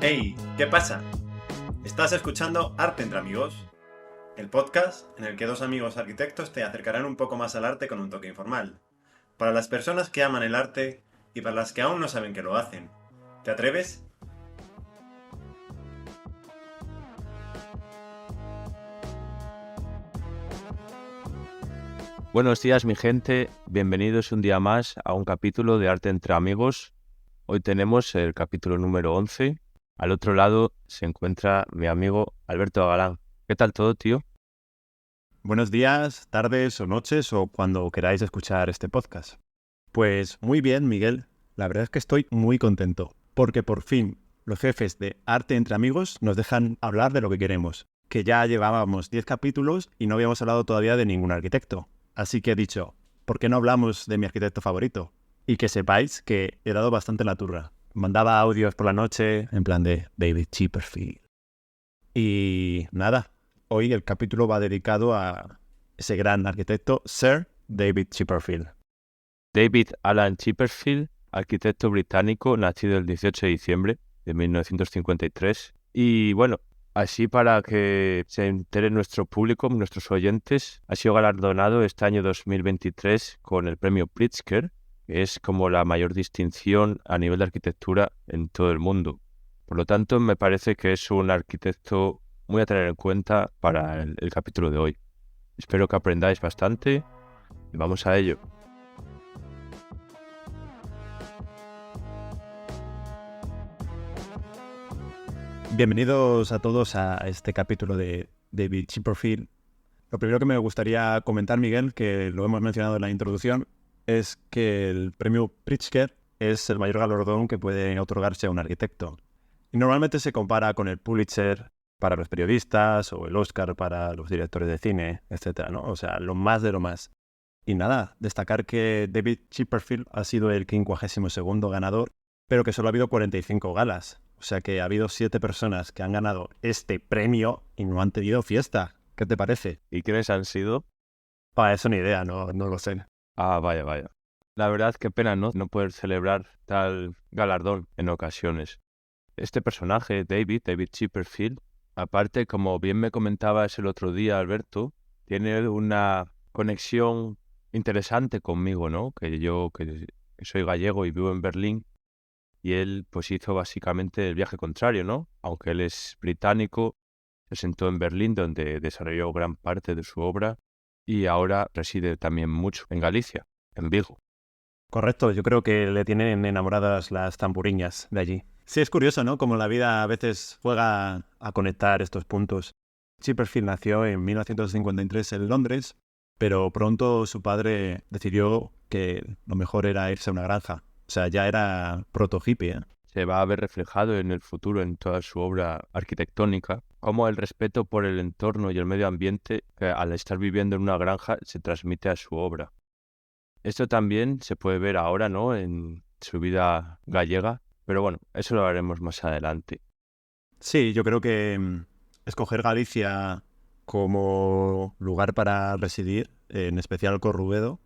Hey, ¿qué pasa? Estás escuchando Arte entre Amigos, el podcast en el que dos amigos arquitectos te acercarán un poco más al arte con un toque informal. Para las personas que aman el arte y para las que aún no saben que lo hacen. ¿Te atreves? Buenos días, mi gente. Bienvenidos un día más a un capítulo de Arte entre Amigos. Hoy tenemos el capítulo número 11. Al otro lado se encuentra mi amigo Alberto Galán. ¿Qué tal todo, tío? Buenos días, tardes o noches o cuando queráis escuchar este podcast. Pues muy bien, Miguel. La verdad es que estoy muy contento porque por fin los jefes de Arte entre Amigos nos dejan hablar de lo que queremos. Que ya llevábamos 10 capítulos y no habíamos hablado todavía de ningún arquitecto. Así que he dicho, ¿por qué no hablamos de mi arquitecto favorito? Y que sepáis que he dado bastante la turra. Mandaba audios por la noche en plan de David Chipperfield. Y nada, hoy el capítulo va dedicado a ese gran arquitecto, Sir David Chipperfield. David Alan Chipperfield, arquitecto británico, nacido el 18 de diciembre de 1953. Y bueno, así para que se entere nuestro público, nuestros oyentes, ha sido galardonado este año 2023 con el premio Pritzker, que es como la mayor distinción a nivel de arquitectura en todo el mundo. Por lo tanto, me parece que es un arquitecto muy a tener en cuenta para el capítulo de hoy. Espero que aprendáis bastante y vamos a ello. Bienvenidos a todos a este capítulo de David Chipperfield. Lo primero que me gustaría comentar, Miguel, que lo hemos mencionado en la introducción, es que el premio Pritzker es el mayor galardón que puede otorgarse a un arquitecto. Y normalmente se compara con el Pulitzer para los periodistas o el Oscar para los directores de cine, etcétera, ¿no? O sea, lo más de lo más. Y nada, destacar que David Chipperfield ha sido el 52º ganador, pero que solo ha habido 45 galas. O sea que ha habido 7 personas que han ganado este premio y no han tenido fiesta. ¿Qué te parece? ¿Y quiénes han sido? Eso ni idea, no lo sé. Ah, vaya. La verdad, qué pena, ¿no? No poder celebrar tal galardón en ocasiones. Este personaje, David Chipperfield, aparte, como bien me comentabas el otro día, Alberto, tiene una conexión interesante conmigo, ¿no? Que soy gallego y vivo en Berlín, y él pues hizo básicamente el viaje contrario, ¿no? Aunque él es británico, se asentó en Berlín, donde desarrolló gran parte de su obra, y ahora reside también mucho en Galicia, en Vigo. Correcto, yo creo que le tienen enamoradas las tamburiñas de allí. Sí, es curioso, ¿no? Como la vida a veces juega a conectar estos puntos. Chipperfield nació en 1953 en Londres, pero pronto su padre decidió que lo mejor era irse a una granja. O sea, ya era proto-hippie, ¿eh? Se va a ver reflejado en el futuro en toda su obra arquitectónica, como el respeto por el entorno y el medio ambiente que al estar viviendo en una granja se transmite a su obra. Esto también se puede ver ahora, ¿no?, en su vida gallega, pero bueno, eso lo haremos más adelante. Sí, yo creo que escoger Galicia como lugar para residir, en especial Corrubedo,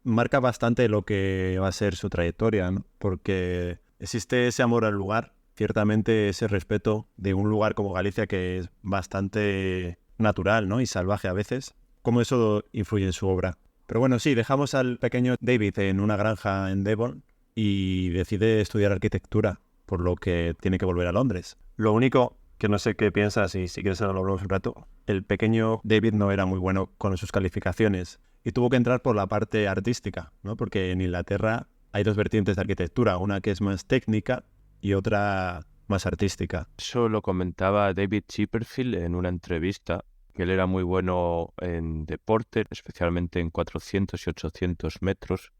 marca bastante lo que va a ser su trayectoria, ¿no? Porque existe ese amor al lugar, ciertamente ese respeto de un lugar como Galicia que es bastante natural, ¿no? Y salvaje a veces, cómo eso influye en su obra. Pero bueno, sí, dejamos al pequeño David en una granja en Devon y decide estudiar arquitectura, por lo que tiene que volver a Londres. Lo único que no sé qué piensas y si quieres lo hablamos un rato, el pequeño David no era muy bueno con sus calificaciones y tuvo que entrar por la parte artística, ¿no? Porque en Inglaterra hay dos vertientes de arquitectura, una que es más técnica y otra más artística. Eso lo comentaba David Chipperfield en una entrevista, que él era muy bueno en deporte, especialmente en 400 y 800 metros,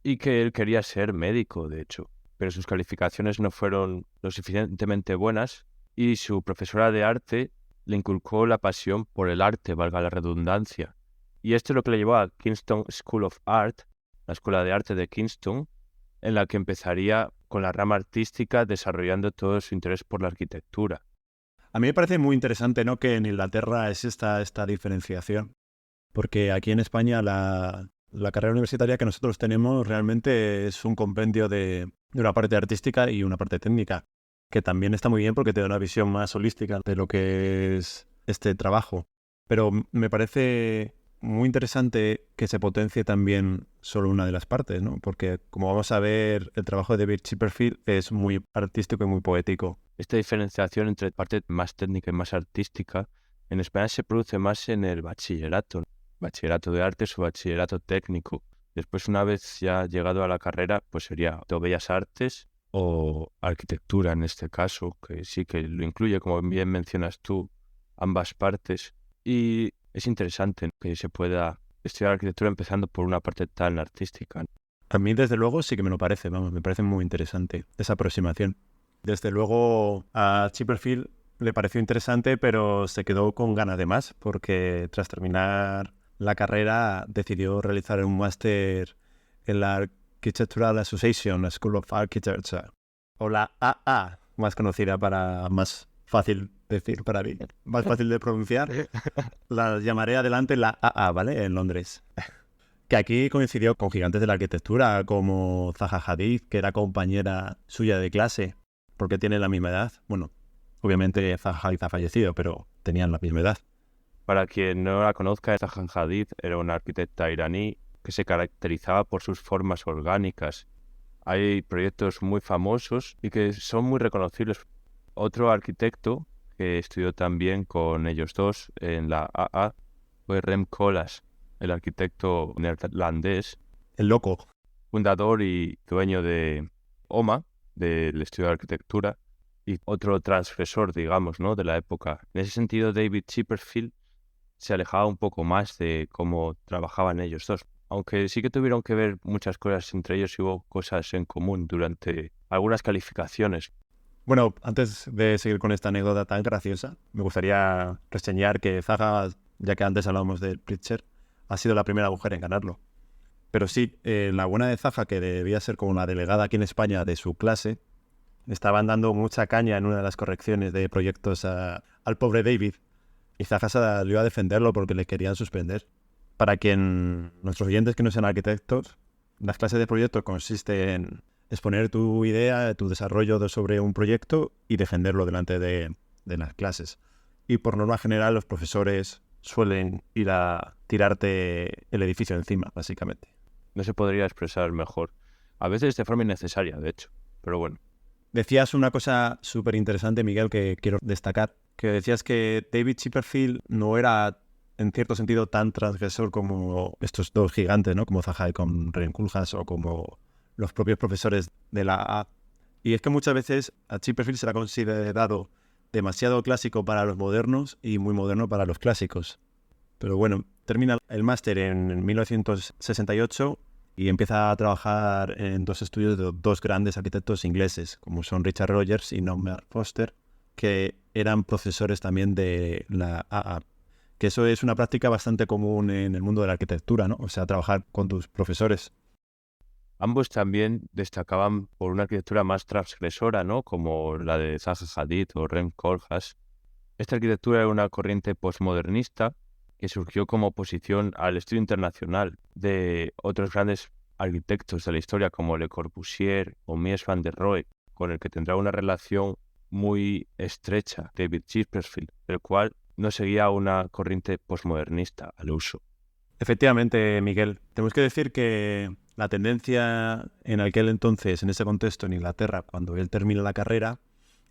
y que él quería ser médico, de hecho, pero sus calificaciones no fueron lo suficientemente buenas y su profesora de arte le inculcó la pasión por el arte, valga la redundancia. Y esto es lo que le llevó a Kingston School of Art, la escuela de arte de Kingston, en la que empezaría con la rama artística desarrollando todo su interés por la arquitectura. A mí me parece muy interesante, ¿no?, que en Inglaterra exista esta diferenciación, porque aquí en España la carrera universitaria que nosotros tenemos realmente es un compendio de una parte artística y una parte técnica. que también está muy bien porque te da una visión más holística de lo que es este trabajo. Pero me parece muy interesante que se potencie también solo una de las partes, ¿no? Porque, como vamos a ver, el trabajo de David Chipperfield es muy artístico y muy poético. Esta diferenciación entre parte más técnica y más artística en España se produce más en el bachillerato de artes o bachillerato técnico. Después, una vez ya llegado a la carrera, pues sería o Bellas Artes o arquitectura en este caso, que sí que lo incluye, como bien mencionas tú, ambas partes. Y es interesante que se pueda estudiar arquitectura empezando por una parte tan artística. A mí, desde luego, sí que me lo parece, vamos, me parece muy interesante esa aproximación. Desde luego, a Chipperfield le pareció interesante, pero se quedó con ganas de más, porque tras terminar la carrera decidió realizar un máster en la Architectural Association School of Architecture, o la AA, más conocida para más fácil decir para mí, más fácil de pronunciar. La llamaré adelante la AA, ¿vale? En Londres. Que aquí coincidió con gigantes de la arquitectura como Zaha Hadid, que era compañera suya de clase, porque tiene la misma edad. Bueno, obviamente Zaha Hadid ha fallecido, pero tenían la misma edad. Para quien no la conozca, Zaha Hadid era una arquitecta iraní que se caracterizaba por sus formas orgánicas. Hay proyectos muy famosos y que son muy reconocibles. Otro arquitecto que estudió también con ellos dos en la AA fue Rem Koolhaas, el arquitecto neerlandés, El loco. fundador y dueño de OMA, del estudio de arquitectura, y otro transgresor, digamos, ¿no?, de la época. En ese sentido, David Chipperfield se alejaba un poco más de cómo trabajaban ellos dos, aunque sí que tuvieron que ver muchas cosas entre ellos y hubo cosas en común durante algunas calificaciones. Bueno, antes de seguir con esta anécdota tan graciosa, me gustaría reseñar que Zaha, ya que antes hablábamos del Pritzker, ha sido la primera mujer en ganarlo. Pero sí, la buena de Zaha, que debía ser como la delegada aquí en España de su clase, estaban dando mucha caña en una de las correcciones de proyectos al pobre David. Y Zaha salió a defenderlo porque le querían suspender. Para nuestros oyentes que no sean arquitectos, las clases de proyectos consisten en exponer tu idea, tu desarrollo sobre un proyecto y defenderlo delante de las clases. Y por norma general los profesores suelen ir a tirarte el edificio encima, básicamente. No se podría expresar mejor. A veces de forma innecesaria, de hecho, pero bueno. Decías una cosa súper interesante, Miguel, que quiero destacar, que decías que David Chipperfield no era, en cierto sentido, tan transgresor como estos dos gigantes, ¿no? Como Zaha con Rem Koolhaas o como los propios profesores de la AA. Y es que muchas veces a Chipperfield se le ha considerado demasiado clásico para los modernos y muy moderno para los clásicos. Pero bueno, termina el máster en 1968 y empieza a trabajar en dos estudios de dos grandes arquitectos ingleses, como son Richard Rogers y Norman Foster, que eran profesores también de la AA. Que eso es una práctica bastante común en el mundo de la arquitectura, ¿no? O sea, trabajar con tus profesores. Ambos también destacaban por una arquitectura más transgresora, ¿no?, como la de Zaha Hadid o Rem Koolhaas. Esta arquitectura era una corriente postmodernista que surgió como oposición al estudio internacional de otros grandes arquitectos de la historia como Le Corbusier o Mies van der Rohe, con el que tendrá una relación muy estrecha David Chipperfield, el cual no seguía una corriente postmodernista al uso. Efectivamente, Miguel. Tenemos que decir que la tendencia en aquel entonces, en ese contexto en Inglaterra, cuando él termina la carrera,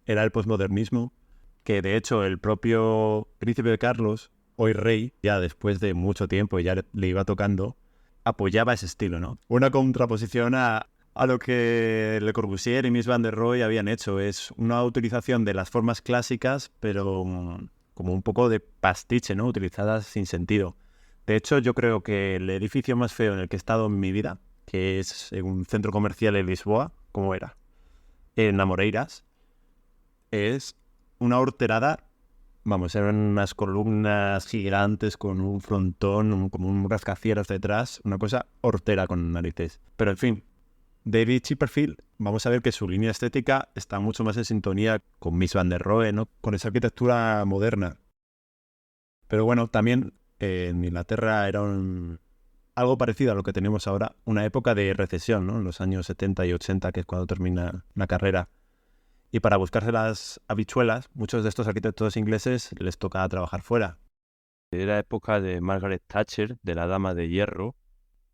era el posmodernismo, que de hecho el propio príncipe Carlos, hoy rey, ya después de mucho tiempo, ya le iba tocando, apoyaba ese estilo, ¿no? Una contraposición a lo que Le Corbusier y Mies van der Rohe habían hecho. Es una utilización de las formas clásicas, pero como un poco de pastiche, ¿no? Utilizadas sin sentido. De hecho, yo creo que el edificio más feo en el que he estado en mi vida, que es un centro comercial en Lisboa, como era, en Amoreiras, es una horterada. Vamos, eran unas columnas gigantes con un frontón, como un rascacielos detrás, una cosa hortera con narices. Pero en fin, David Chipperfield, vamos a ver que su línea estética está mucho más en sintonía con Mies van der Rohe, ¿no? Con esa arquitectura moderna. Pero bueno, también en Inglaterra era algo parecido a lo que tenemos ahora, una época de recesión, ¿no? En los años 70 y 80, que es cuando termina la carrera. Y para buscarse las habichuelas, muchos de estos arquitectos ingleses les toca trabajar fuera. Era época de Margaret Thatcher, de la Dama de Hierro,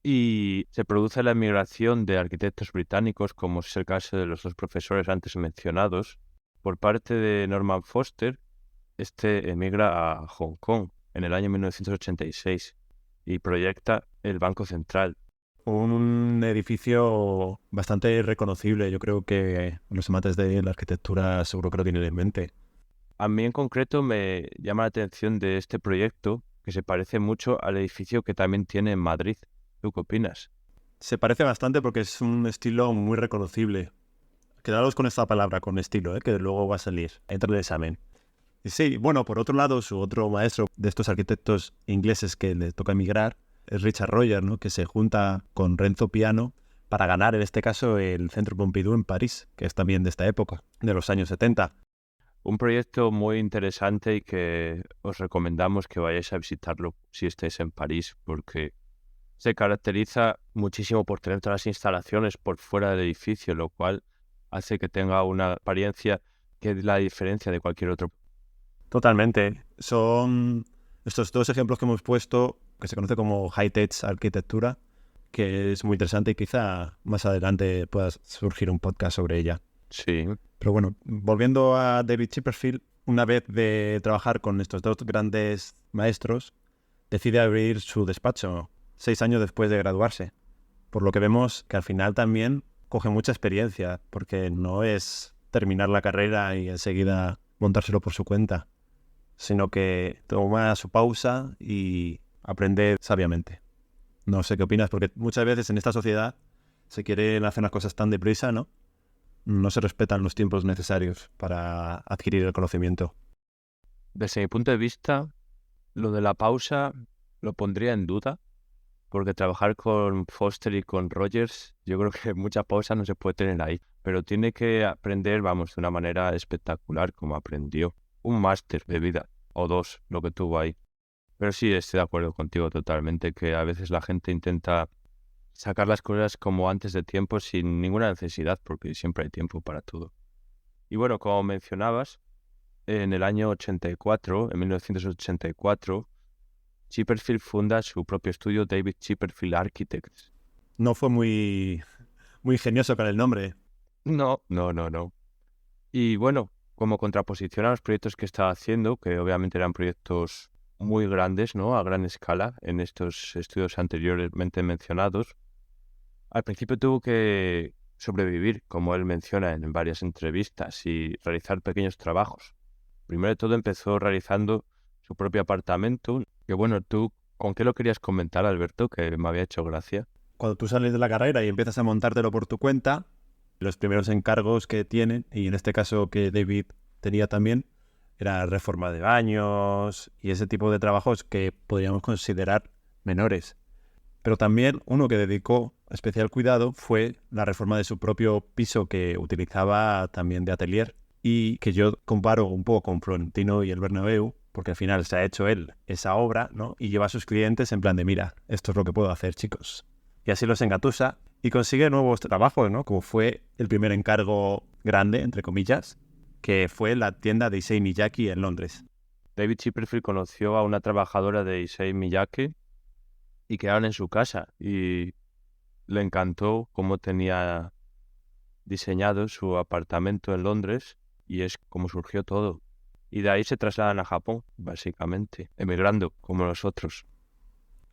y se produce la emigración de arquitectos británicos, como es el caso de los dos profesores antes mencionados. Por parte de Norman Foster, este emigra a Hong Kong en el año 1986 y proyecta el Banco Central. Un edificio bastante reconocible, yo creo que los amantes de la arquitectura seguro que lo tienen en mente. A mí en concreto me llama la atención de este proyecto que se parece mucho al edificio que también tiene en Madrid. ¿Tú qué opinas? Se parece bastante porque es un estilo muy reconocible. Quedaros con esta palabra, con estilo, que luego va a salir. Entra el examen. Y sí, bueno, por otro lado, su otro maestro de estos arquitectos ingleses que le toca emigrar es Richard Rogers, ¿no? Que se junta con Renzo Piano para ganar, en este caso, el Centro Pompidou en París, que es también de esta época, de los años 70. Un proyecto muy interesante y que os recomendamos que vayáis a visitarlo si estáis en París, porque se caracteriza muchísimo por tener todas las instalaciones por fuera del edificio, lo cual hace que tenga una apariencia que es la diferencia de cualquier otro. Totalmente. Son estos dos ejemplos que hemos puesto, que se conoce como high-tech arquitectura, que es muy interesante y quizá más adelante pueda surgir un podcast sobre ella. Sí. Pero bueno, volviendo a David Chipperfield, una vez de trabajar con estos dos grandes maestros, decide abrir su despacho 6 años después de graduarse. Por lo que vemos que al final también coge mucha experiencia, porque no es terminar la carrera y enseguida montárselo por su cuenta, sino que toma su pausa y aprende sabiamente. No sé qué opinas, porque muchas veces en esta sociedad se quieren hacer las cosas tan deprisa, ¿no? No se respetan los tiempos necesarios para adquirir el conocimiento. Desde mi punto de vista, lo de la pausa lo pondría en duda, porque trabajar con Foster y con Rogers, yo creo que mucha pausa no se puede tener ahí, pero tiene que aprender, vamos, de una manera espectacular como aprendió. Un máster de vida, o 2, lo que tuvo ahí. Pero sí, estoy de acuerdo contigo totalmente, que a veces la gente intenta sacar las cosas como antes de tiempo sin ninguna necesidad, porque siempre hay tiempo para todo. Y bueno, como mencionabas, en el año 84, en 1984, Chipperfield funda su propio estudio David Chipperfield Architects. No fue muy ingenioso con el nombre. No. Y bueno, como contraposición a los proyectos que estaba haciendo, que obviamente eran proyectos muy grandes, ¿no? A gran escala, en estos estudios anteriormente mencionados, al principio tuvo que sobrevivir, como él menciona en varias entrevistas, y realizar pequeños trabajos. Primero de todo empezó realizando su propio apartamento, que bueno, ¿tú con qué lo querías comentar, Alberto? Que me había hecho gracia. Cuando tú sales de la carrera y empiezas a montártelo por tu cuenta, los primeros encargos que tienen, y en este caso que David tenía también, era reforma de baños y ese tipo de trabajos que podríamos considerar menores. Pero también uno que dedicó especial cuidado fue la reforma de su propio piso, que utilizaba también de atelier, y que yo comparo un poco con Florentino y el Bernabéu, porque al final se ha hecho él esa obra, ¿no? Y lleva a sus clientes en plan de, mira, esto es lo que puedo hacer, chicos. Y así los engatusa y consigue nuevos trabajos, ¿no? Como fue el primer encargo grande, entre comillas, que fue la tienda de Issey Miyake en Londres. David Chipperfield conoció a una trabajadora de Issey Miyake y quedaron en su casa y le encantó cómo tenía diseñado su apartamento en Londres y es como surgió todo. Y de ahí se trasladan a Japón, básicamente, emigrando como nosotros.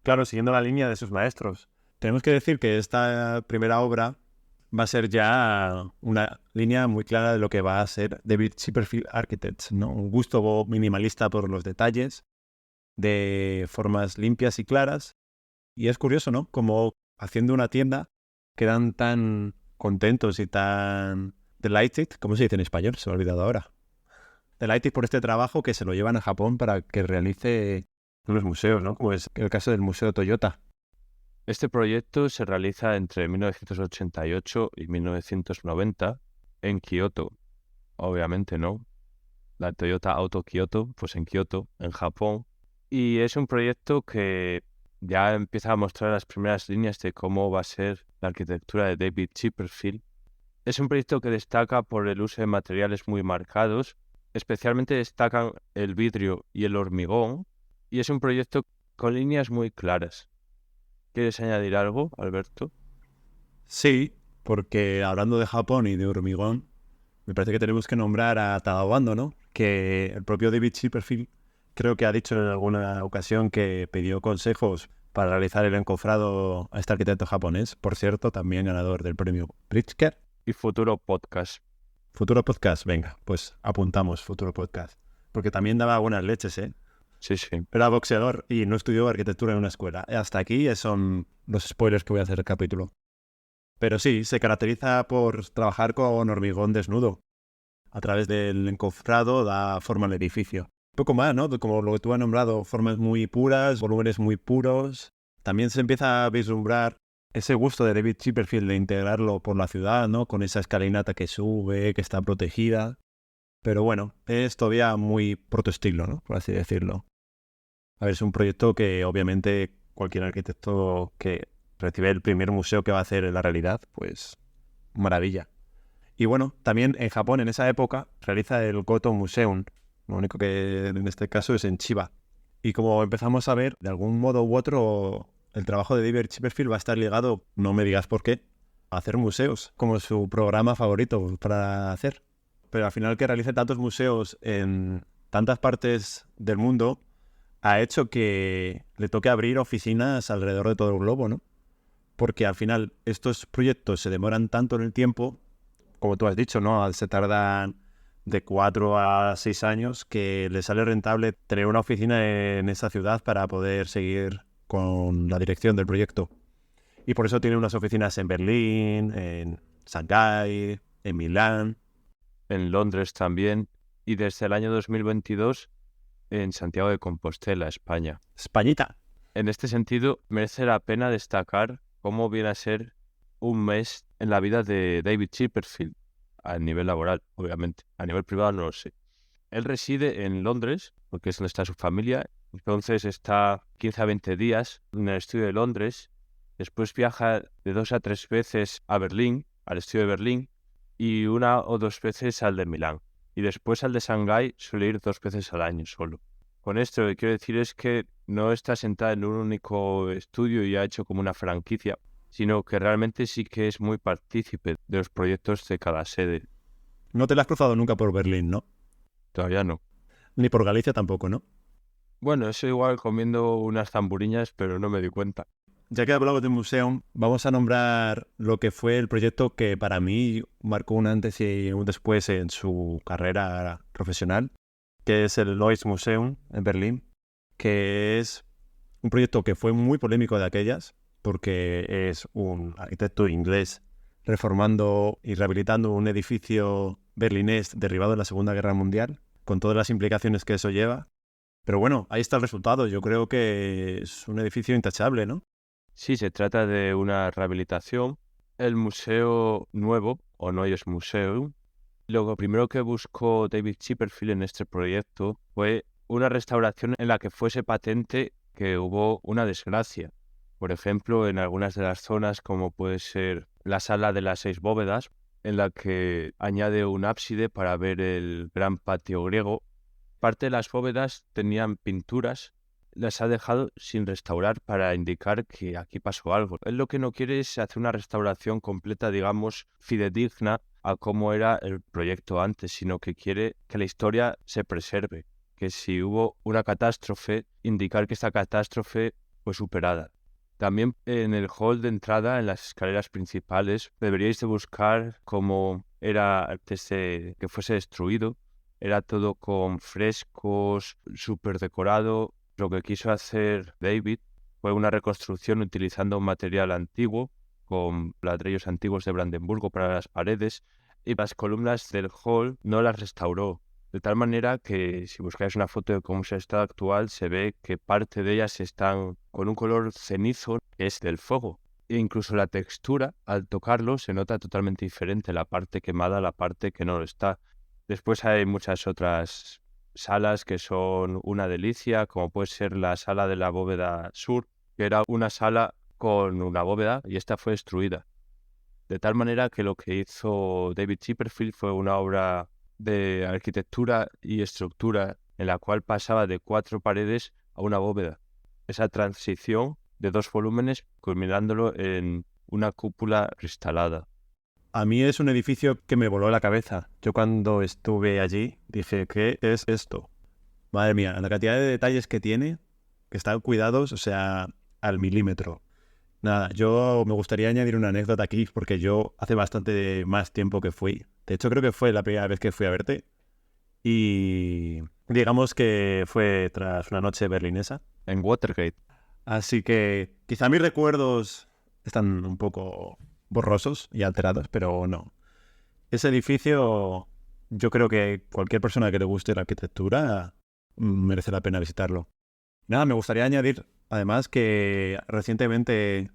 Claro, siguiendo la línea de sus maestros. Tenemos que decir que esta primera obra va a ser ya una línea muy clara de lo que va a ser David Chipperfield Architects, ¿no? Un gusto minimalista por los detalles, de formas limpias y claras. Y es curioso, ¿no? Como haciendo una tienda quedan tan contentos y tan delighted, ¿cómo se dice en español? Se me ha olvidado ahora. Delighted por este trabajo que se lo llevan a Japón para que realice en los museos, ¿no? Como es el caso del Museo Toyota. Este proyecto se realiza entre 1988 y 1990 en Kioto. Obviamente, ¿no? La Toyota Auto Kyoto, pues en Kioto, en Japón. Y es un proyecto que ya empieza a mostrar las primeras líneas de cómo va a ser la arquitectura de David Chipperfield. Es un proyecto que destaca por el uso de materiales muy marcados, especialmente destacan el vidrio y el hormigón, y es un proyecto con líneas muy claras. ¿Quieres añadir algo, Alberto? Sí, porque hablando de Japón y de hormigón, me parece que tenemos que nombrar a Tadao Ando, ¿no? Que el propio David Chipperfield creo que ha dicho en alguna ocasión que pidió consejos para realizar el encofrado a este arquitecto japonés, por cierto, también ganador del premio Pritzker. Y futuro podcast. Futuro podcast, venga, pues apuntamos futuro podcast. Porque también daba buenas leches, ¿eh? Sí, sí. Era boxeador y no estudió arquitectura en una escuela. Hasta aquí son los spoilers que voy a hacer del capítulo. Pero sí, se caracteriza por trabajar con hormigón desnudo. A través del encofrado da forma al edificio. Un poco más, ¿no? Como lo que tú has nombrado, formas muy puras, volúmenes muy puros. También se empieza a vislumbrar ese gusto de David Chipperfield de integrarlo por la ciudad, ¿no? Con esa escalinata que sube, que está protegida. Pero bueno, es todavía muy protoestilo, ¿no? Por así decirlo. A ver, es un proyecto que obviamente cualquier arquitecto que recibe el primer museo que va a hacer en la realidad, pues maravilla. Y bueno, también en Japón en esa época realiza el Goto Museum, lo único que en este caso es en Chiba. Y como empezamos a ver, de algún modo u otro, el trabajo de David Chipperfield va a estar ligado, no me digas por qué, a hacer museos, como su programa favorito para hacer. Pero al final que realice tantos museos en tantas partes del mundo ha hecho que le toque abrir oficinas alrededor de todo el globo, ¿no? Porque al final estos proyectos se demoran tanto en el tiempo, como tú has dicho, ¿no? Se tardan de 4 a 6 años que le sale rentable tener una oficina en esa ciudad para poder seguir con la dirección del proyecto. Y por eso tiene unas oficinas en Berlín, en Shanghái, en Milán. En Londres también, y desde el año 2022 en Santiago de Compostela, España. Españita. En este sentido, merece la pena destacar cómo viene a ser un mes en la vida de David Chipperfield, a nivel laboral, obviamente. A nivel privado no lo sé. Él reside en Londres, porque es donde está su familia, entonces está 15 a 20 días en el estudio de Londres, después viaja de 2 a 3 veces a Berlín, al estudio de Berlín, y 1 o 2 veces al de Milán. Y después al de Shanghái suele ir 2 veces al año solo. Con esto lo que quiero decir es que no está sentada en un único estudio y ha hecho como una franquicia, sino que realmente sí que es muy partícipe de los proyectos de cada sede. No te la has cruzado nunca por Berlín, ¿no? Todavía no. Ni por Galicia tampoco, ¿no? Bueno, eso igual comiendo unas zamburiñas, pero no me di cuenta. Ya que hablamos de museo, vamos a nombrar lo que fue el proyecto que para mí marcó un antes y un después en su carrera profesional, que es el Lloyd's Museum en Berlín, que es un proyecto que fue muy polémico de aquellas, porque es un arquitecto inglés reformando y rehabilitando un edificio berlinés derribado en la Segunda Guerra Mundial, con todas las implicaciones que eso lleva. Pero bueno, ahí está el resultado. Yo creo que es un edificio intachable, ¿no? Sí, se trata de una rehabilitación. El museo nuevo, o Neues Museum, lo primero que buscó David Chipperfield en este proyecto fue una restauración en la que fuese patente que hubo una desgracia. Por ejemplo, en algunas de las zonas, como puede ser la sala de las 6 bóvedas, en la que añade un ábside para ver el gran patio griego. Parte de las bóvedas tenían pinturas, las ha dejado sin restaurar para indicar que aquí pasó algo. Él lo que no quiere es hacer una restauración completa, digamos, fidedigna a cómo era el proyecto antes, sino que quiere que la historia se preserve, que si hubo una catástrofe, indicar que esta catástrofe fue superada. También en el hall de entrada, en las escaleras principales, deberíais de buscar cómo era antes de que fuese destruido. Era todo con frescos, súper decorado. Lo que quiso hacer David fue una reconstrucción utilizando un material antiguo, con ladrillos antiguos de Brandenburgo para las paredes, y las columnas del hall no las restauró. De tal manera que si buscáis una foto de cómo es el estado actual, se ve que parte de ellas están con un color cenizo, que es del fuego. E incluso la textura, al tocarlo, se nota totalmente diferente, la parte quemada a la parte que no lo está. Después hay muchas otras salas que son una delicia, como puede ser la sala de la bóveda sur, que era una sala con una bóveda y esta fue destruida. De tal manera que lo que hizo David Chipperfield fue una obra de arquitectura y estructura en la cual pasaba de 4 paredes a una bóveda. Esa transición de 2 volúmenes culminándolo en una cúpula cristalada. A mí es un edificio que me voló la cabeza. Yo cuando estuve allí dije, ¿qué es esto? Madre mía, la cantidad de detalles que tiene, que están cuidados, o sea, al milímetro. Nada, yo me gustaría añadir una anécdota aquí, porque yo hace bastante más tiempo que fui. De hecho, creo que fue la primera vez que fui a verte. Y digamos que fue tras una noche berlinesa. En Watergate. Así que quizá mis recuerdos están un poco borrosos y alterados, pero no. Ese edificio, yo creo que cualquier persona que le guste la arquitectura merece la pena visitarlo. Nada, me gustaría añadir, además, que recientemente,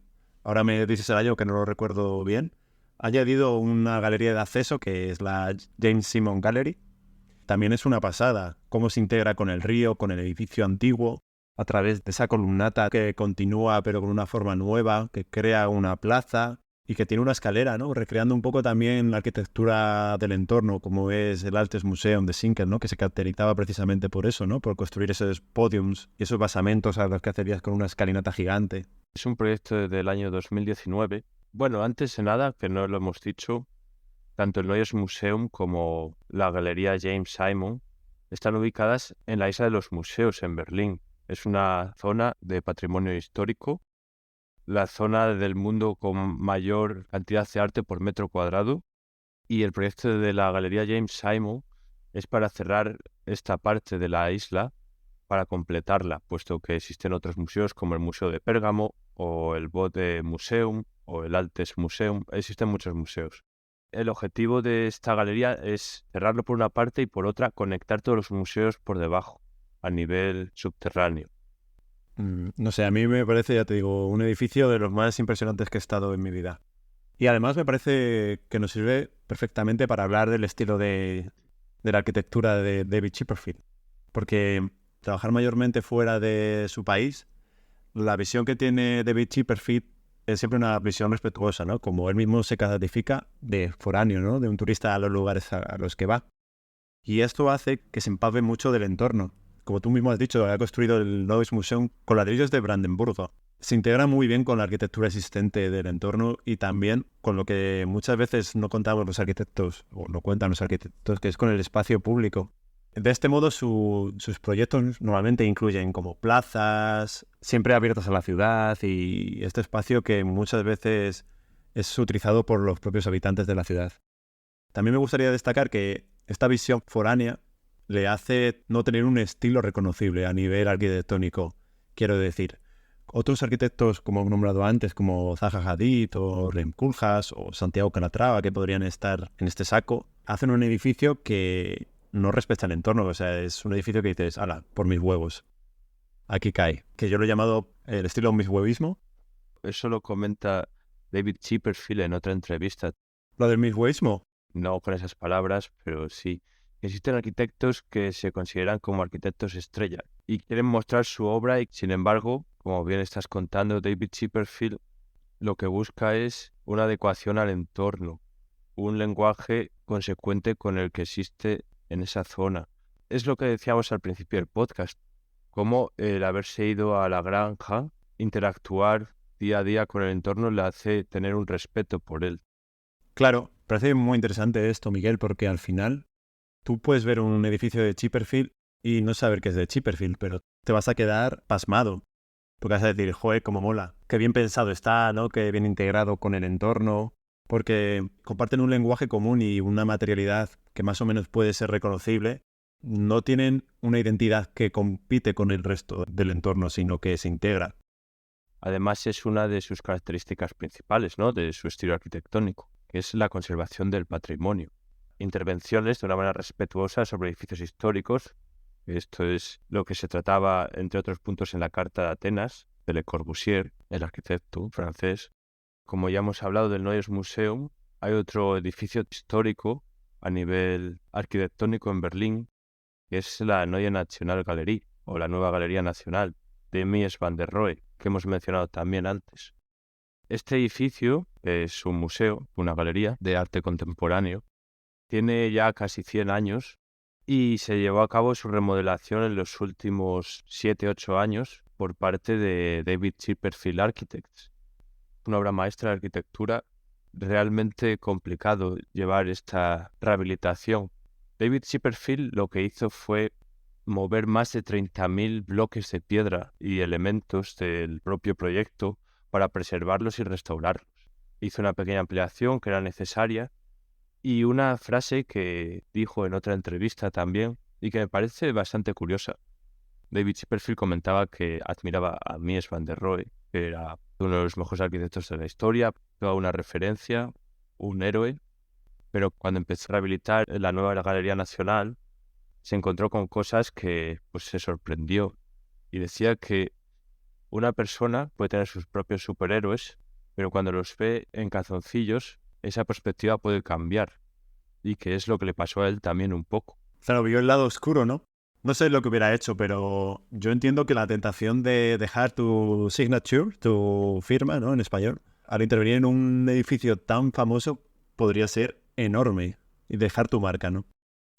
ahora me dices el año que no lo recuerdo bien, ha añadido una galería de acceso que es la James Simon Gallery. También es una pasada cómo se integra con el río, con el edificio antiguo, a través de esa columnata que continúa pero con una forma nueva, que crea una plaza y que tiene una escalera, ¿no? Recreando un poco también la arquitectura del entorno, como es el Altes Museum de Zinkel, ¿no? Que se caracterizaba precisamente por eso, ¿no? Por construir esos podiums y esos basamentos a los que accedías con una escalinata gigante. Es un proyecto del año 2019. Bueno, antes de nada, que no lo hemos dicho, tanto el Neues Museum como la Galería James Simon están ubicadas en la Isla de los Museos en Berlín. Es una zona de patrimonio histórico, la zona del mundo con mayor cantidad de arte por metro cuadrado, y el proyecto de la Galería James Simon es para cerrar esta parte de la isla, para completarla, puesto que existen otros museos como el Museo de Pérgamo o el Bode Museum o el Altes Museum. Existen muchos museos. El objetivo de esta galería es cerrarlo por una parte y por otra conectar todos los museos por debajo, a nivel subterráneo. No sé, a mí me parece, ya te digo, un edificio de los más impresionantes que he estado en mi vida. Y además me parece que nos sirve perfectamente para hablar del estilo de la arquitectura de David Chipperfield. Porque trabajar mayormente fuera de su país, la visión que tiene David Chipperfield es siempre una visión respetuosa, ¿no? Como él mismo se caracteriza de foráneo, ¿no? De un turista a los lugares a los que va. Y esto hace que se empape mucho del entorno. Como tú mismo has dicho, ha construido el Neues Museum con ladrillos de Brandenburgo. Se integra muy bien con la arquitectura existente del entorno y también con lo que muchas veces no contamos los arquitectos, o no cuentan los arquitectos, que es con el espacio público. De este modo, sus proyectos normalmente incluyen como plazas, siempre abiertas a la ciudad y este espacio que muchas veces es utilizado por los propios habitantes de la ciudad. También me gustaría destacar que esta visión foránea le hace no tener un estilo reconocible a nivel arquitectónico. Quiero decir, otros arquitectos, como he nombrado antes, como Zaha Hadid o Rem Koolhaas o Santiago Calatrava, que podrían estar en este saco, hacen un edificio que no respeta el entorno. O sea, es un edificio que dices, ala, por mis huevos. Aquí cae. Que yo lo he llamado el estilo mishuevismo. Eso lo comenta David Chipperfield en otra entrevista. ¿Lo del mishuevismo? No con esas palabras, pero sí. Existen arquitectos que se consideran como arquitectos estrella y quieren mostrar su obra y, sin embargo, como bien estás contando, David Chipperfield lo que busca es una adecuación al entorno, un lenguaje consecuente con el que existe en esa zona. Es lo que decíamos al principio del podcast, cómo el haberse ido a la granja, interactuar día a día con el entorno le hace tener un respeto por él. Claro, parece muy interesante esto, Miguel, porque al final tú puedes ver un edificio de Chipperfield y no saber que es de Chipperfield, pero te vas a quedar pasmado. Porque vas a decir, joder, cómo mola. Qué bien pensado está, ¿no? Qué bien integrado con el entorno. Porque comparten un lenguaje común y una materialidad que más o menos puede ser reconocible. No tienen una identidad que compite con el resto del entorno, sino que se integra. Además, es una de sus características principales, ¿no? De su estilo arquitectónico, que es la conservación del patrimonio. Intervenciones de una manera respetuosa sobre edificios históricos. Esto es lo que se trataba, entre otros puntos, en la Carta de Atenas, de Le Corbusier, el arquitecto francés. Como ya hemos hablado del Neues Museum, hay otro edificio histórico a nivel arquitectónico en Berlín, que es la Neue Nationalgalerie, o la Nueva Galería Nacional, de Mies van der Rohe, que hemos mencionado también antes. Este edificio es un museo, una galería de arte contemporáneo. Tiene ya casi 100 años y se llevó a cabo su remodelación en los últimos 7-8 años por parte de David Chipperfield Architects. Una obra maestra de arquitectura, realmente complicado llevar esta rehabilitación. David Chipperfield lo que hizo fue mover más de 30.000 bloques de piedra y elementos del propio proyecto para preservarlos y restaurarlos. Hizo una pequeña ampliación que era necesaria y una frase que dijo en otra entrevista también y que me parece bastante curiosa. David Chipperfield comentaba que admiraba a Mies van der Rohe, que era uno de los mejores arquitectos de la historia, toda una referencia, un héroe, pero cuando empezó a rehabilitar la nueva Galería Nacional, se encontró con cosas que pues, se sorprendió y decía que una persona puede tener sus propios superhéroes, pero cuando los ve en calzoncillos, esa perspectiva puede cambiar y que es lo que le pasó a él también un poco. Claro, vio el lado oscuro, ¿no? No sé lo que hubiera hecho, pero yo entiendo que la tentación de dejar tu signature, tu firma, ¿no? En español, al intervenir en un edificio tan famoso, podría ser enorme y dejar tu marca, ¿no?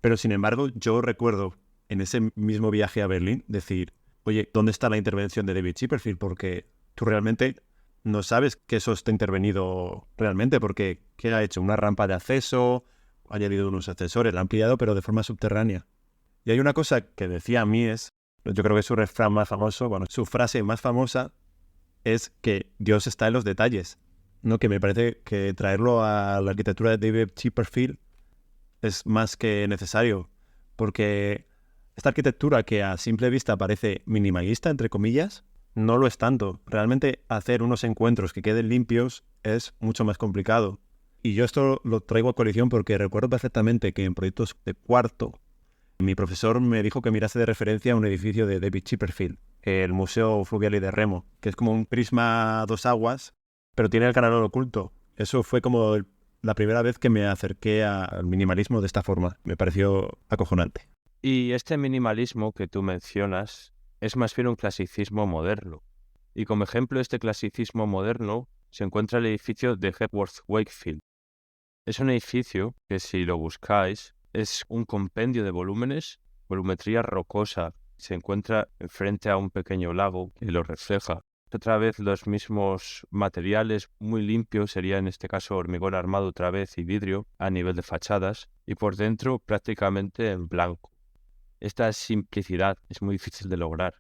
Pero sin embargo, yo recuerdo en ese mismo viaje a Berlín decir, oye, ¿dónde está la intervención de David Chipperfield? Porque tú realmente no sabes que eso está intervenido realmente, porque ¿qué ha hecho? Una rampa de acceso, ha añadido unos ascensores, la ha ampliado, pero de forma subterránea. Y hay una cosa que decía Mies, yo creo que es su refrán más famoso, bueno, su frase más famosa es que Dios está en los detalles, ¿no? Que me parece que traerlo a la arquitectura de David Chipperfield es más que necesario, porque esta arquitectura que a simple vista parece minimalista, entre comillas, no lo es tanto. Realmente hacer unos encuentros que queden limpios es mucho más complicado. Y yo esto lo traigo a colisión porque recuerdo perfectamente que en proyectos de cuarto, mi profesor me dijo que mirase de referencia un edificio de David Chipperfield, el Museo Fluvial y de Remo, que es como un prisma a dos aguas, pero tiene el canalón oculto. Eso fue como la primera vez que me acerqué al minimalismo de esta forma. Me pareció acojonante. Y este minimalismo que tú mencionas es más bien un clasicismo moderno. Y como ejemplo de este clasicismo moderno se encuentra el edificio de Hepworth Wakefield. Es un edificio que, si lo buscáis, es un compendio de volúmenes, volumetría rocosa. Se encuentra frente a un pequeño lago que lo refleja. Otra vez los mismos materiales, muy limpios, sería en este caso hormigón armado otra vez y vidrio a nivel de fachadas, y por dentro prácticamente en blanco. Esta simplicidad es muy difícil de lograr,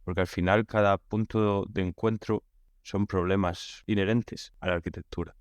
porque al final cada punto de encuentro son problemas inherentes a la arquitectura.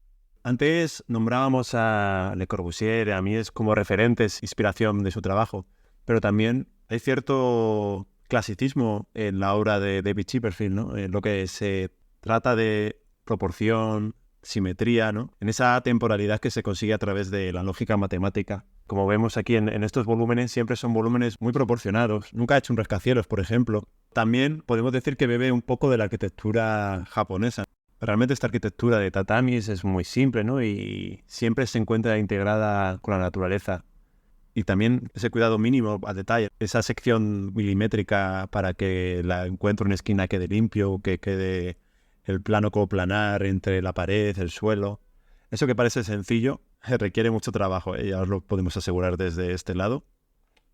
Antes nombrábamos a Le Corbusier, a Mies como referentes, inspiración de su trabajo, pero también hay cierto clasicismo en la obra de David Chipperfield, ¿no? En lo que se trata de proporción, simetría, ¿no? En esa temporalidad que se consigue a través de la lógica matemática. Como vemos aquí en estos volúmenes, siempre son volúmenes muy proporcionados. Nunca ha hecho un rascacielos, por ejemplo. También podemos decir que bebe un poco de la arquitectura japonesa. Realmente esta arquitectura de tatamis es muy simple, ¿no? Y siempre se encuentra integrada con la naturaleza. Y también ese cuidado mínimo al detalle, esa sección milimétrica para que la encuentro en esquina quede limpio, que quede el plano coplanar entre la pared, el suelo. Eso que parece sencillo requiere mucho trabajo, ya os lo podemos asegurar desde este lado.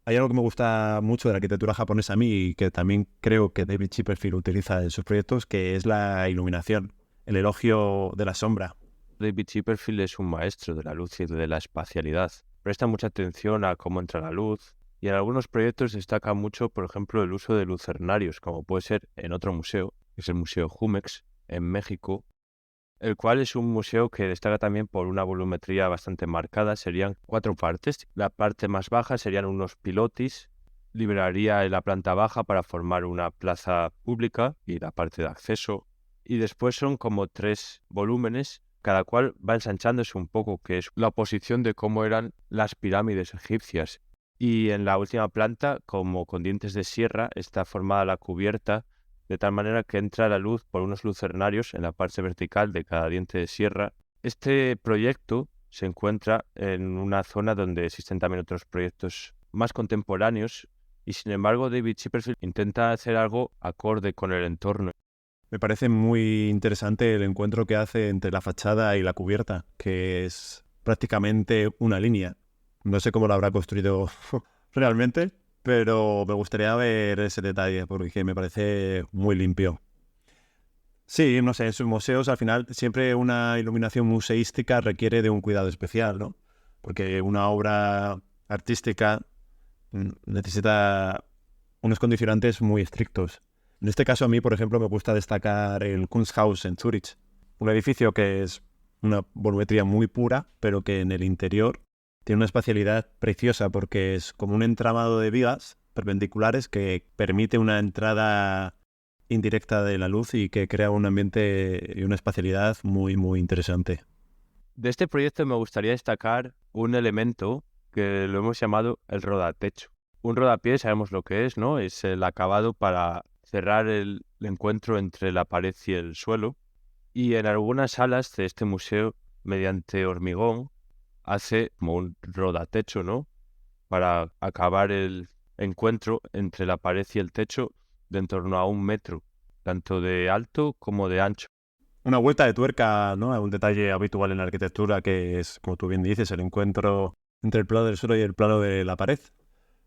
Hay algo que me gusta mucho de la arquitectura japonesa a mí y que también creo que David Chipperfield utiliza en sus proyectos, que es la iluminación, el elogio de la sombra. David Chipperfield es un maestro de la luz y de la espacialidad. Presta mucha atención a cómo entra la luz y en algunos proyectos destaca mucho, por ejemplo, el uso de lucernarios, como puede ser en otro museo, que es el Museo Jumex, en México, el cual es un museo que destaca también por una volumetría bastante marcada. Serían 4 partes. La parte más baja serían unos pilotis, liberaría en la planta baja para formar una plaza pública y la parte de acceso. Y después son como 3 volúmenes, cada cual va ensanchándose un poco, que es la oposición de cómo eran las pirámides egipcias. Y en la última planta, como con dientes de sierra, está formada la cubierta, de tal manera que entra la luz por unos lucernarios en la parte vertical de cada diente de sierra. Este proyecto se encuentra en una zona donde existen también otros proyectos más contemporáneos y, sin embargo, David Chipperfield intenta hacer algo acorde con el entorno. Me parece muy interesante el encuentro que hace entre la fachada y la cubierta, que es prácticamente una línea. No sé cómo lo habrá construido realmente, pero me gustaría ver ese detalle porque me parece muy limpio. Sí, no sé, en sus museos al final siempre una iluminación museística requiere de un cuidado especial, ¿no? Porque una obra artística necesita unos condicionantes muy estrictos. En este caso a mí, por ejemplo, me gusta destacar el Kunsthaus en Zúrich, un edificio que es una volumetría muy pura, pero que en el interior tiene una espacialidad preciosa porque es como un entramado de vigas perpendiculares que permite una entrada indirecta de la luz y que crea un ambiente y una espacialidad muy, muy interesante. De este proyecto me gustaría destacar un elemento que lo hemos llamado el rodatecho. Un rodapié sabemos lo que es, ¿no? Es el acabado para cerrar el encuentro entre la pared y el suelo. Y en algunas salas de este museo, mediante hormigón, hace como un rodatecho, ¿no? Para acabar el encuentro entre la pared y el techo de en torno a 1 metro, tanto de alto como de ancho. Una vuelta de tuerca, ¿no? A un detalle habitual en la arquitectura que es, como tú bien dices, el encuentro entre el plano del suelo y el plano de la pared.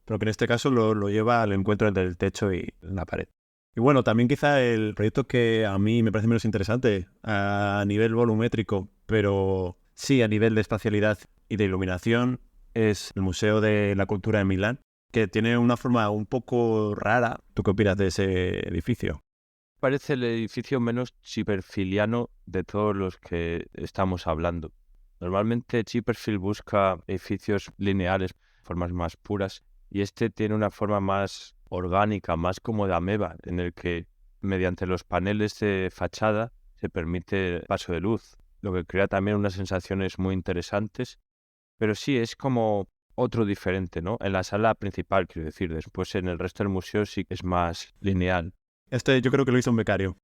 Pero que en este caso lo lleva al encuentro entre el techo y la pared. Y bueno, también quizá el proyecto que a mí me parece menos interesante a nivel volumétrico, pero sí a nivel de espacialidad y de iluminación, es el Museo de la Cultura de Milán, que tiene una forma un poco rara. ¿Tú qué opinas de ese edificio? Parece el edificio menos chipperfieliano de todos los que estamos hablando. Normalmente Chipperfield busca edificios lineales, formas más puras, y este tiene una forma más orgánica, más como de ameba, en el que mediante los paneles de fachada se permite el paso de luz, lo que crea también unas sensaciones muy interesantes. Pero sí, es como otro diferente, ¿no? En la sala principal, quiero decir, después en el resto del museo sí que es más lineal. Este yo creo que lo hizo un becario.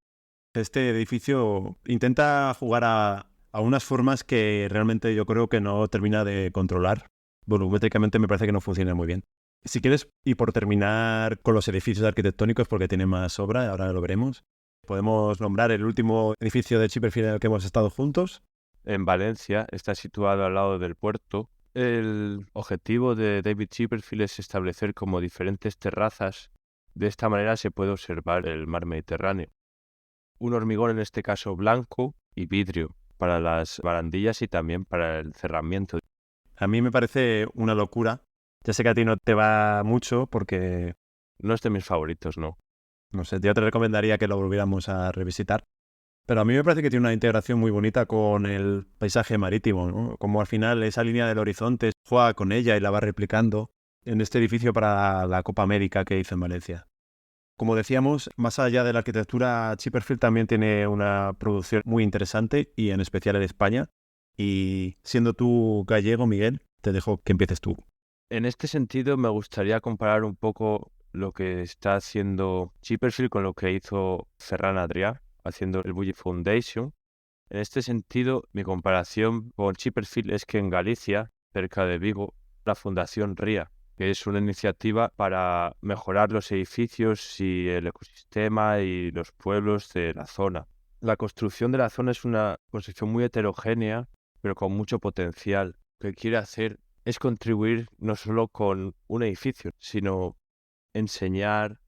Este edificio intenta jugar a unas formas que realmente yo creo que no termina de controlar. Volumétricamente me parece que no funciona muy bien. Si quieres, y por terminar con los edificios arquitectónicos, porque tiene más obra, ahora lo veremos, podemos nombrar el último edificio de Chipperfield en el que hemos estado juntos. En Valencia, está situado al lado del puerto. El objetivo de David Chipperfield es establecer como diferentes terrazas. De esta manera se puede observar el mar Mediterráneo. Un hormigón en este caso blanco y vidrio para las barandillas y también para el cerramiento. A mí me parece una locura. Ya sé que a ti no te va mucho porque, No es de mis favoritos, no. no sé, yo te recomendaría que lo volviéramos a revisitar. Pero a mí me parece que tiene una integración muy bonita con el paisaje marítimo, ¿no? Como al final esa línea del horizonte juega con ella y la va replicando en este edificio para la Copa América que hizo en Valencia. Como decíamos, más allá de la arquitectura, Chipperfield también tiene una producción muy interesante y en especial en España. Y siendo tú gallego, Miguel, te dejo que empieces tú. En este sentido me gustaría comparar un poco lo que está haciendo Chipperfield con lo que hizo Ferran Adrià haciendo el Bulli Foundation. En este sentido, mi comparación con Chipperfield es que en Galicia, cerca de Vigo, la Fundación RIA, que es una iniciativa para mejorar los edificios y el ecosistema y los pueblos de la zona. La construcción de la zona es una construcción muy heterogénea, pero con mucho potencial. Lo que quiere hacer es contribuir no solo con un edificio, sino enseñar,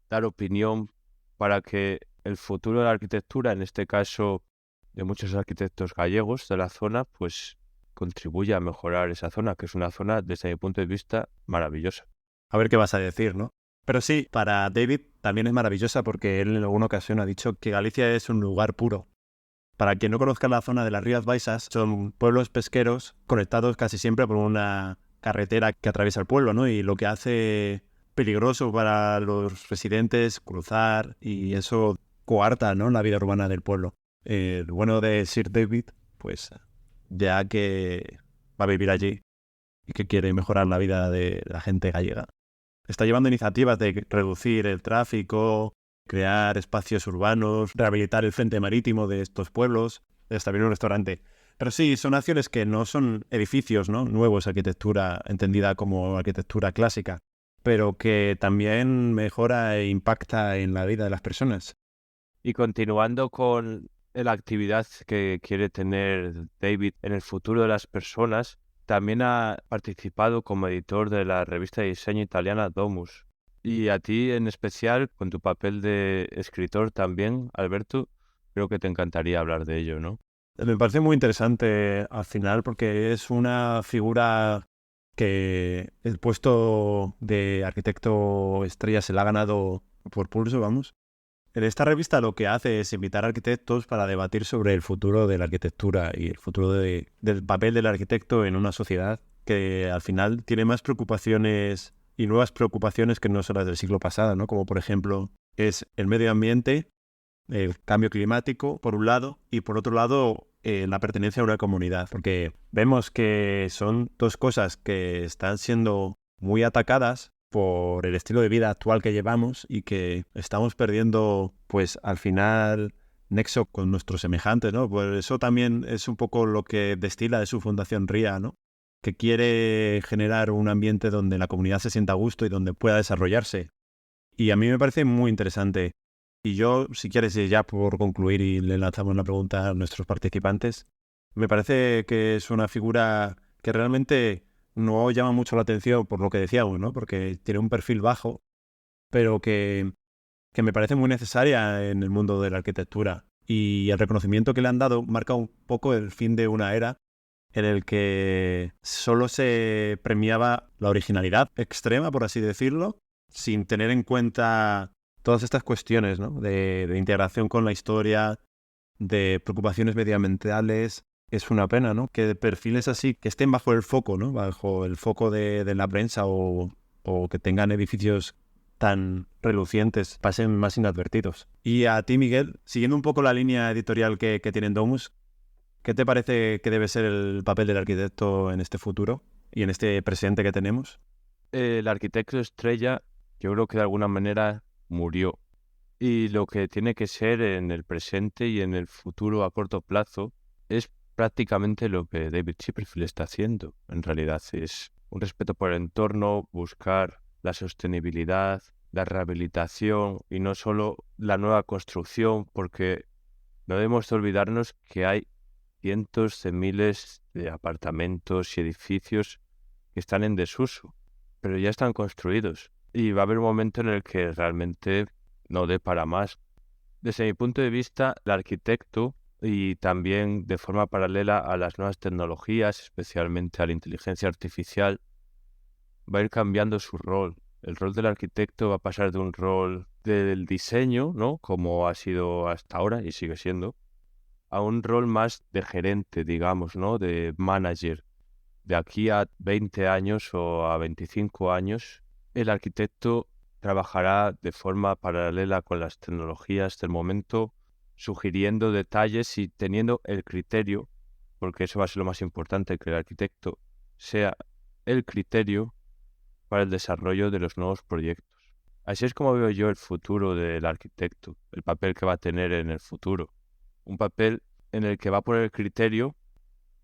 dar opinión para que el futuro de la arquitectura, en este caso de muchos arquitectos gallegos de la zona, pues contribuya a mejorar esa zona, que es una zona, desde mi punto de vista, maravillosa. A ver qué vas a decir, ¿no? Pero sí, para David también es maravillosa porque él en alguna ocasión ha dicho que Galicia es un lugar puro. Para quien no conozca la zona de las Rías Baixas, son pueblos pesqueros conectados casi siempre por una carretera que atraviesa el pueblo, ¿no? Y lo que hace peligroso para los residentes cruzar y eso coarta, ¿no?, la vida urbana del pueblo. El bueno de Sir David, pues ya que va a vivir allí y que quiere mejorar la vida de la gente gallega, está llevando iniciativas de reducir el tráfico, crear espacios urbanos, rehabilitar el frente marítimo de estos pueblos, establecer un restaurante. Pero sí, son acciones que no son edificios, ¿no?, nuevos, arquitectura entendida como arquitectura clásica, pero que también mejora e impacta en la vida de las personas. Y continuando con la actividad que quiere tener David en el futuro de las personas, también ha participado como editor de la revista de diseño italiana Domus. Y a ti en especial, con tu papel de escritor también, Alberto, creo que te encantaría hablar de ello, ¿no? Me parece muy interesante al final porque es una figura que el puesto de arquitecto estrella se la ha ganado por pulso, vamos. En esta revista lo que hace es invitar a arquitectos para debatir sobre el futuro de la arquitectura y el futuro del papel del arquitecto en una sociedad que al final tiene más preocupaciones y nuevas preocupaciones que no son las del siglo pasado, ¿no? Como por ejemplo es el medio ambiente, el cambio climático, por un lado, y por otro lado, la pertenencia a una comunidad. Porque vemos que son dos cosas que están siendo muy atacadas por el estilo de vida actual que llevamos y que estamos perdiendo, pues al final, nexo con nuestros semejantes, ¿no? Pues eso también es un poco lo que destila de su fundación RIA, ¿no? Que quiere generar un ambiente donde la comunidad se sienta a gusto y donde pueda desarrollarse. Y a mí me parece muy interesante. Y yo, si quieres, ya por concluir y le lanzamos la pregunta a nuestros participantes, me parece que es una figura que realmente no llama mucho la atención por lo que decíamos, ¿no? Porque tiene un perfil bajo, pero que me parece muy necesaria en el mundo de la arquitectura. Y el reconocimiento que le han dado marca un poco el fin de una era en el que solo se premiaba la originalidad extrema, por así decirlo, sin tener en cuenta todas estas cuestiones, ¿no? de integración con la historia, de preocupaciones medioambientales. Es una pena, ¿no? Que perfiles así, que estén bajo el foco, ¿no? Bajo el foco de la prensa o que tengan edificios tan relucientes, pasen más inadvertidos. Y a ti, Miguel, siguiendo un poco la línea editorial que tienen Domus, ¿qué te parece que debe ser el papel del arquitecto en este futuro y en este presente que tenemos? El arquitecto estrella, yo creo que de alguna manera murió. Y lo que tiene que ser en el presente y en el futuro a corto plazo es prácticamente lo que David Chipperfield está haciendo. En realidad es un respeto por el entorno, buscar la sostenibilidad, la rehabilitación y no solo la nueva construcción, porque no debemos olvidarnos que hay cientos de miles de apartamentos y edificios que están en desuso, pero ya están construidos. Y va a haber un momento en el que realmente no dé para más. Desde mi punto de vista, el arquitecto, y también de forma paralela a las nuevas tecnologías, especialmente a la inteligencia artificial, va a ir cambiando su rol. El rol del arquitecto va a pasar de un rol del diseño, ¿no? Como ha sido hasta ahora y sigue siendo, a un rol más de gerente, digamos, ¿no? De manager. De aquí a 20 años o a 25 años, el arquitecto trabajará de forma paralela con las tecnologías del momento, sugiriendo detalles y teniendo el criterio, porque eso va a ser lo más importante, que el arquitecto sea el criterio para el desarrollo de los nuevos proyectos. Así es como veo yo el futuro del arquitecto, el papel que va a tener en el futuro. Un papel en el que va a poner el criterio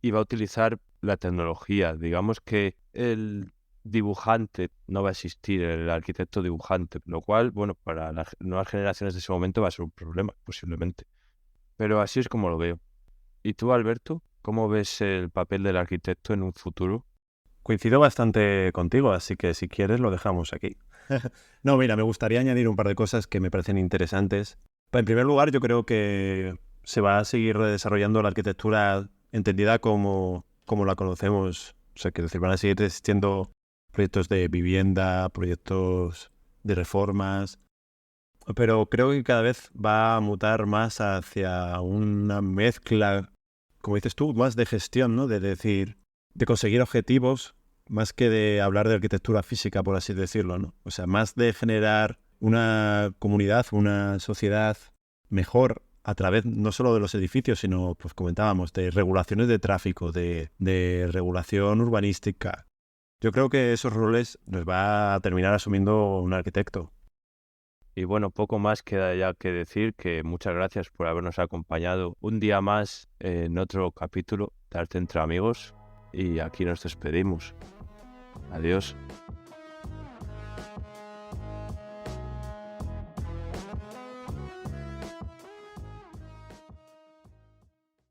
y va a utilizar la tecnología. Digamos que el dibujante no va a existir, el arquitecto dibujante, lo cual, bueno, para las nuevas generaciones de ese momento va a ser un problema, posiblemente. Pero así es como lo veo. ¿Y tú, Alberto, cómo ves el papel del arquitecto en un futuro? Coincido bastante contigo, así que si quieres lo dejamos aquí. No, mira, me gustaría añadir un par de cosas que me parecen interesantes. En primer lugar, yo creo que se va a seguir desarrollando la arquitectura entendida como la conocemos. O sea, que decir, van a seguir existiendo proyectos de vivienda, proyectos de reformas, pero creo que cada vez va a mutar más hacia una mezcla, como dices tú, más de gestión, ¿no? De decir, de conseguir objetivos, más que de hablar de arquitectura física, por así decirlo, ¿no? O sea, más de generar una comunidad, una sociedad mejor a través no solo de los edificios, sino, pues comentábamos, de regulaciones de tráfico, de regulación urbanística. Yo creo que esos roles los va a terminar asumiendo un arquitecto. Y bueno, poco más queda ya que decir, que muchas gracias por habernos acompañado un día más en otro capítulo de Arte entre Amigos, y aquí nos despedimos. Adiós.